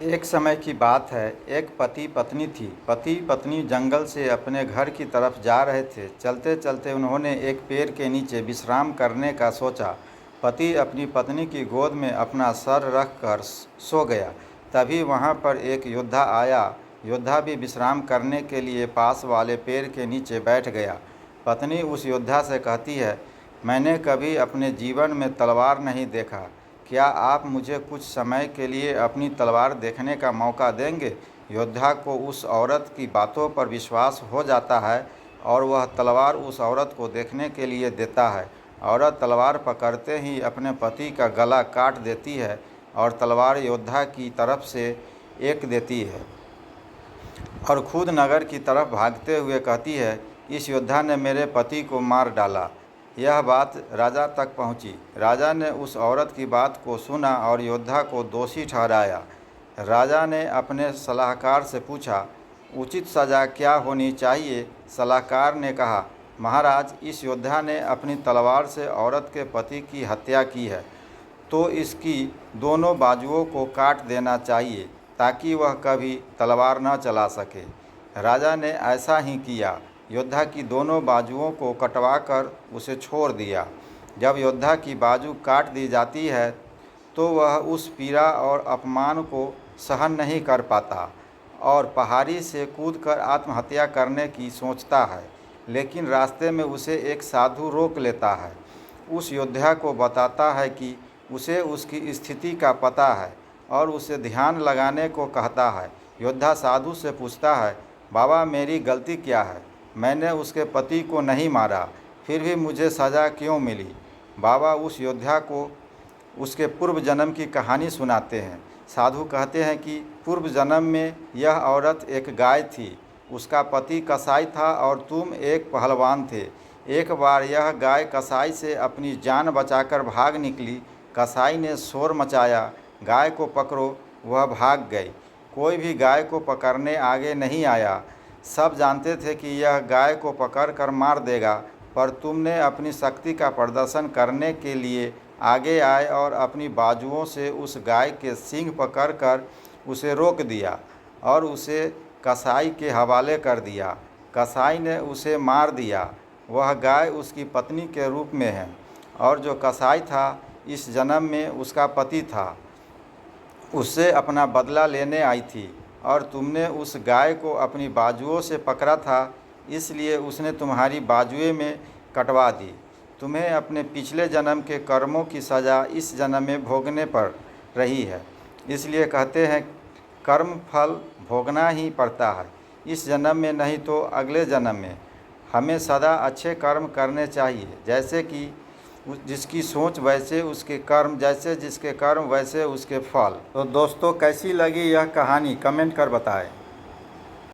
एक समय की बात है। एक पति पत्नी थी। पति पत्नी जंगल से अपने घर की तरफ जा रहे थे। चलते चलते उन्होंने एक पेड़ के नीचे विश्राम करने का सोचा। पति अपनी पत्नी की गोद में अपना सर रख कर सो गया। तभी वहाँ पर एक योद्धा आया। योद्धा भी विश्राम करने के लिए पास वाले पेड़ के नीचे बैठ गया। पत्नी उस योद्धा से कहती है, मैंने कभी अपने जीवन में तलवार नहीं देखा। क्या आप मुझे कुछ समय के लिए अपनी तलवार देखने का मौका देंगे? योद्धा को उस औरत की बातों पर विश्वास हो जाता है और वह तलवार उस औरत को देखने के लिए देता है। औरत तलवार पकड़ते ही अपने पति का गला काट देती है और तलवार योद्धा की तरफ से एक देती है और खुद नगर की तरफ भागते हुए कहती है, इस योद्धा ने मेरे पति को मार डाला। यह बात राजा तक पहुंची। राजा ने उस औरत की बात को सुना और योद्धा को दोषी ठहराया। राजा ने अपने सलाहकार से पूछा, उचित सज़ा क्या होनी चाहिए? सलाहकार ने कहा, महाराज, इस योद्धा ने अपनी तलवार से औरत के पति की हत्या की है, तो इसकी दोनों बाजुओं को काट देना चाहिए ताकि वह कभी तलवार न चला सके। राजा ने ऐसा ही किया। योद्धा की दोनों बाजुओं को कटवाकर उसे छोड़ दिया। जब योद्धा की बाजू काट दी जाती है तो वह उस पीड़ा और अपमान को सहन नहीं कर पाता और पहाड़ी से कूदकर आत्महत्या करने की सोचता है। लेकिन रास्ते में उसे एक साधु रोक लेता है। उस योद्धा को बताता है कि उसे उसकी स्थिति का पता है और उसे ध्यान लगाने को कहता है। योद्धा साधु से पूछता है, बाबा, मेरी गलती क्या है? मैंने उसके पति को नहीं मारा, फिर भी मुझे सज़ा क्यों मिली? बाबा उस योद्धा को उसके पूर्व जन्म की कहानी सुनाते हैं। साधु कहते हैं कि पूर्व जन्म में यह औरत एक गाय थी, उसका पति कसाई था और तुम एक पहलवान थे। एक बार यह गाय कसाई से अपनी जान बचाकर भाग निकली। कसाई ने शोर मचाया, गाय को पकड़ो। वह भाग गई। कोई भी गाय को पकड़ने आगे नहीं आया। सब जानते थे कि यह गाय को पकड़कर मार देगा, पर तुमने अपनी शक्ति का प्रदर्शन करने के लिए आगे आए और अपनी बाजुओं से उस गाय के सींग पकड़कर उसे रोक दिया और उसे कसाई के हवाले कर दिया। कसाई ने उसे मार दिया। वह गाय उसकी पत्नी के रूप में है और जो कसाई था इस जन्म में उसका पति था। उससे अपना बदला लेने आई थी और तुमने उस गाय को अपनी बाजुओं से पकड़ा था, इसलिए उसने तुम्हारी बाजुएं में कटवा दी। तुम्हें अपने पिछले जन्म के कर्मों की सज़ा इस जन्म में भोगने पड़ रही है। इसलिए कहते हैं, कर्म फल भोगना ही पड़ता है, इस जन्म में नहीं तो अगले जन्म में। हमें सदा अच्छे कर्म करने चाहिए। जैसे कि जिसकी सोच वैसे उसके कर्म, जैसे जिसके कर्म वैसे उसके फल। तो दोस्तों, कैसी लगी यह कहानी कमेंट कर बताएं।